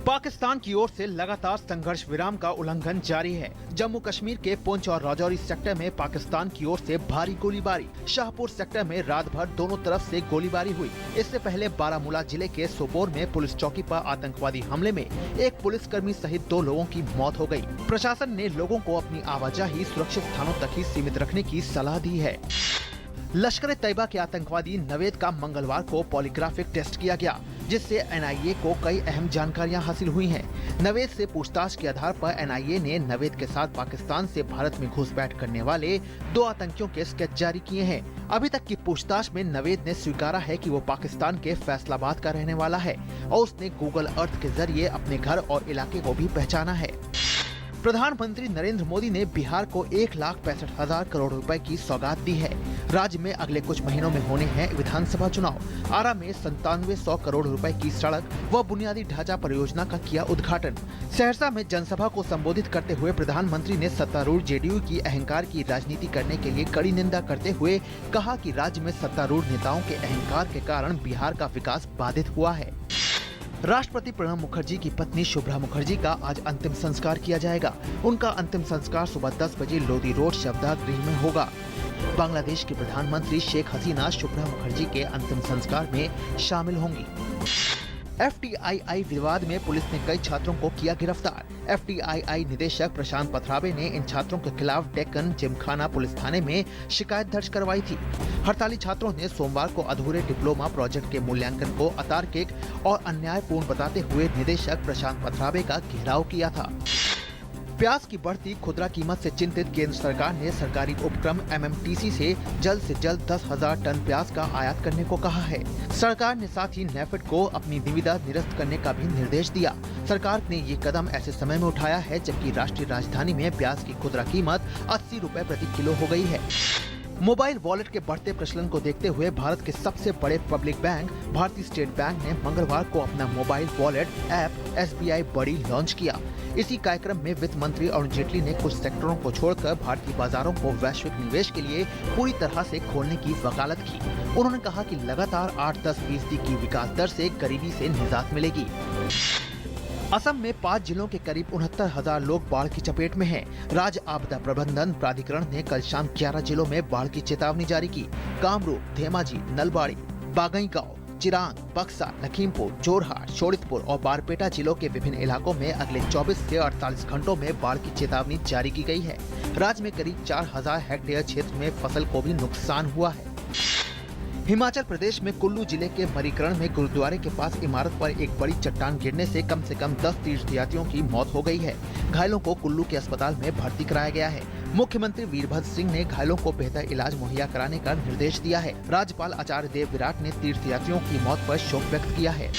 पाकिस्तान की ओर से लगातार संघर्ष विराम का उल्लंघन जारी है। जम्मू कश्मीर के पुंछ और राजौरी सेक्टर में पाकिस्तान की ओर से भारी गोलीबारी। शाहपुर सेक्टर में रात भर दोनों तरफ से गोलीबारी हुई। इससे पहले बारामूला जिले के सोपोर में पुलिस चौकी पर आतंकवादी हमले में एक पुलिसकर्मी सहित 2 लोगों की मौत हो गई। प्रशासन ने लोगों को अपनी आवाजाही सुरक्षित स्थानों तक ही सीमित रखने की सलाह दी है। लश्कर-ए-तैयबा के आतंकवादी नवेद का मंगलवार को पॉलीग्राफिक टेस्ट किया गया, जिससे एनआईए को कई अहम जानकारियां हासिल हुई हैं। नवेद से पूछताछ के आधार पर एनआईए ने नवेद के साथ पाकिस्तान से भारत में घुसपैठ करने वाले 2 आतंकियों के स्केच जारी किए हैं। अभी तक की पूछताछ में नवेद ने स्वीकारा है कि वो पाकिस्तान के फैसलाबाद का रहने वाला है और उसने गूगल अर्थ के जरिए अपने घर और इलाके को भी पहचाना है। प्रधानमंत्री नरेंद्र मोदी ने बिहार को 1,65,000 करोड़ रुपए की सौगात दी है। राज्य में अगले कुछ महीनों में होने हैं विधानसभा चुनाव। आरा में 9700 करोड़ रुपए की सड़क व बुनियादी ढांचा परियोजना का किया उद्घाटन। सहरसा में जनसभा को संबोधित करते हुए प्रधानमंत्री ने सत्तारूढ़ जेडीयू की अहंकार की राजनीति करने के लिए कड़ी निंदा करते हुए कहा कि राज्य में सत्तारूढ़ नेताओं के अहंकार के कारण बिहार का विकास बाधित हुआ है। राष्ट्रपति प्रणब मुखर्जी की पत्नी शुभ्रा मुखर्जी का आज अंतिम संस्कार किया जाएगा। उनका अंतिम संस्कार सुबह 10 बजे लोधी रोड शवदाह गृह में होगा। बांग्लादेश की प्रधानमंत्री शेख हसीना शुभ्रा मुखर्जी के अंतिम संस्कार में शामिल होंगी। एफटीआईआई विवाद में पुलिस ने कई छात्रों को किया गिरफ्तार। एफटीआईआई निदेशक प्रशांत पथरावे ने इन छात्रों के खिलाफ डेक्कन जिमखाना पुलिस थाने में शिकायत दर्ज करवाई थी। हड़ताली छात्रों ने सोमवार को अधूरे डिप्लोमा प्रोजेक्ट के मूल्यांकन को अतार्किक और अन्यायपूर्ण बताते हुए निदेशक प्रशांत पथरावे का घेराव किया था। प्याज की बढ़ती खुदरा कीमत से चिंतित केंद्र सरकार ने सरकारी उपक्रम एमएमटीसी से जल्द 10,000 टन प्याज का आयात करने को कहा है। सरकार ने साथ ही नेफेड को अपनी निविदा निरस्त करने का भी निर्देश दिया। सरकार ने ये कदम ऐसे समय में उठाया है जबकि राष्ट्रीय राजधानी में प्याज की खुदरा कीमत 80 रुपए प्रति किलो हो गई है। मोबाइल वॉलेट के बढ़ते प्रचलन को देखते हुए भारत के सबसे बड़े पब्लिक बैंक भारतीय स्टेट बैंक ने मंगलवार को अपना मोबाइल वॉलेट ऐप एसबीआई बड़ी लॉन्च किया। इसी कार्यक्रम में वित्त मंत्री अरुण जेटली ने कुछ सेक्टरों को छोड़कर भारतीय बाजारों को वैश्विक निवेश के लिए पूरी तरह से खोलने की वकालत की। उन्होंने कहा कि लगातार 8-10% की विकास दर से गरीबी से निजात मिलेगी। असम में 5 जिलों के करीब 69,000 लोग बाढ़ की चपेट में हैं। राज्य आपदा प्रबंधन प्राधिकरण ने कल शाम 11 जिलों में बाढ़ की चेतावनी जारी की। कामरूप, धेमाजी, नलबाड़ी, बागईगांव, चिरांग, बक्सा, लखीमपुर, जोरहाट, शोणितपुर और बारपेटा जिलों के विभिन्न इलाकों में अगले 24 से 48 घंटों में बाढ़ की चेतावनी जारी की गई है। राज्य में करीब 4,000 हेक्टेयर क्षेत्र में फसल को भी नुकसान हुआ है। हिमाचल प्रदेश में कुल्लू जिले के मरीकरण में गुरुद्वारे के पास इमारत पर एक बड़ी चट्टान गिरने से कम 10 तीर्थयात्रियों की मौत हो गई है। घायलों को कुल्लू के अस्पताल में भर्ती कराया गया है। मुख्यमंत्री वीरभद्र सिंह ने घायलों को बेहतर इलाज मुहैया कराने का निर्देश दिया है। राज्यपाल आचार्य देवव्रत ने तीर्थयात्रियों की मौत पर शोक व्यक्त किया है।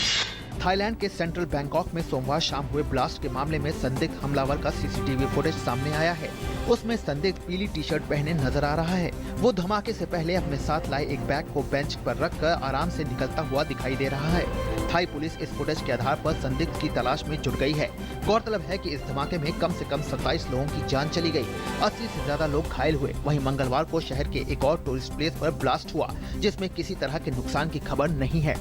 थाईलैंड के सेंट्रल बैंकॉक में सोमवार शाम हुए ब्लास्ट के मामले में संदिग्ध हमलावर का सीसीटीवी फुटेज सामने आया है। उसमें संदिग्ध पीली टी शर्ट पहने नजर आ रहा है। वो धमाके से पहले अपने साथ लाए एक बैग को बेंच पर रखकर आराम से निकलता हुआ दिखाई दे रहा है। थाई पुलिस इस फुटेज के आधार पर संदिग्ध की तलाश में जुट गई है। गौरतलब है कि इस धमाके में कम से कम 27 लोगों की जान चली गई। 80 से ज्यादा लोग घायल हुए। वहीं मंगलवार को शहर के एक और टूरिस्ट प्लेस पर ब्लास्ट हुआ, जिसमें किसी तरह के नुकसान की खबर नहीं है।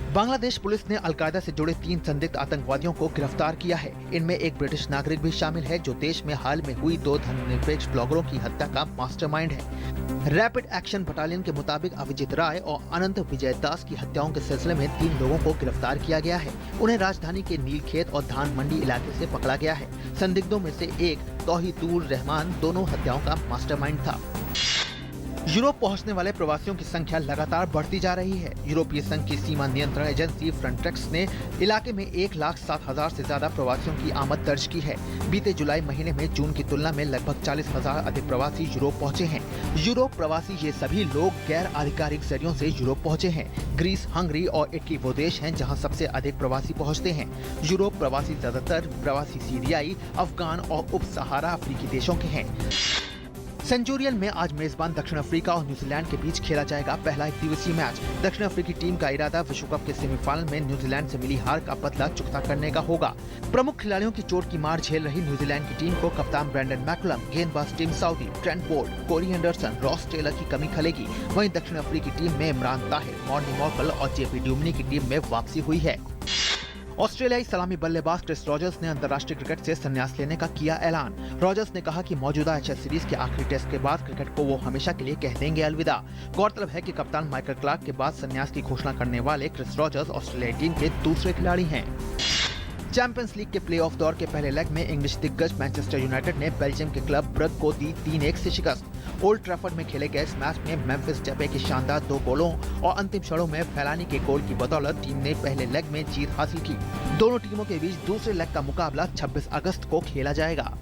बांग्लादेश पुलिस ने अलकायदा से जुड़े 3 संदिग्ध आतंकवादियों को गिरफ्तार किया है। इनमें एक ब्रिटिश नागरिक भी शामिल है जो देश में हाल में हुई 2 धर्मनिरपेक्ष ब्लॉगरों की हत्या का मास्टरमाइंड है। रैपिड एक्शन बटालियन के मुताबिक अभिजीत राय और अनंत विजय दास की हत्याओं के सिलसिले में 3 लोगों को गिरफ्तार किया गया है। उन्हें राजधानी के नीलखेत और धान मंडी इलाके से पकड़ा गया है। संदिग्धों में से एक तौहीदुर रहमान दोनों हत्याओं का मास्टरमाइंड था। यूरोप पहुंचने वाले प्रवासियों की संख्या लगातार बढ़ती जा रही है। यूरोपीय संघ की सीमा नियंत्रण एजेंसी फ्रंटेक्स ने इलाके में 1,07,000 से ज्यादा प्रवासियों की आमद दर्ज की है। बीते जुलाई महीने में जून की तुलना में लगभग 40,000 अधिक प्रवासी यूरोप पहुंचे हैं। यूरोप प्रवासी ये सभी लोग गैर आधिकारिक जरियों से यूरोप पहुंचे हैं। ग्रीस, हंगरी और इटली वो देश हैं जहां सबसे अधिक प्रवासी पहुंचते हैं। यूरोप प्रवासी ज्यादातर प्रवासी सीरियाई, अफगान और उप सहारा अफ्रीकी देशों के हैं। सेंचुरियन में आज मेजबान दक्षिण अफ्रीका और न्यूजीलैंड के बीच खेला जाएगा पहला 1 दिवसीय मैच। दक्षिण अफ्रीकी टीम का इरादा विश्व कप के सेमीफाइनल में न्यूजीलैंड से मिली हार का बदला चुकता करने का होगा। प्रमुख खिलाड़ियों की चोट की मार झेल रही न्यूजीलैंड की टीम को कप्तान ब्रेंडन मैकुलम, गेंदबाज Tim Southee, Trent Boult, Corey Anderson, Ross Taylor की कमी खलेगी। वहीं दक्षिण अफ्रीकी टीम में इमरान ताहिर, मॉर्नी मॉर्कल और जेपी ड्यूमनी की टीम में वापसी हुई है। ऑस्ट्रेलियाई सलामी बल्लेबाज क्रिस रॉजर्स ने अंतर्राष्ट्रीय क्रिकेट से संन्यास लेने का किया ऐलान। रॉजर्स ने कहा कि मौजूदा एशेज सीरीज के आखिरी टेस्ट के बाद क्रिकेट को वो हमेशा के लिए कह देंगे अलविदा। गौरतलब है कि कप्तान माइकल क्लार्क के बाद संन्यास की घोषणा करने वाले क्रिस रॉजर्स ऑस्ट्रेलियाई टीम के दूसरे खिलाड़ी हैं। चैंपियंस लीग के प्लेऑफ दौर के पहले लेग में इंग्लिश दिग्गज मैनचेस्टर यूनाइटेड ने बेल्जियम के क्लब ब्रग को दी 3-1 से शिकस्त। ओल्ड ट्रैफर्ड में खेले गए इस मैच में मेम्फिस डेपे के शानदार 2 गोलों और अंतिम क्षणों में फेलानी के गोल की बदौलत टीम ने पहले लेग में जीत हासिल की। दोनों टीमों के बीच दूसरे लेग का मुकाबला 26 अगस्त को खेला जाएगा।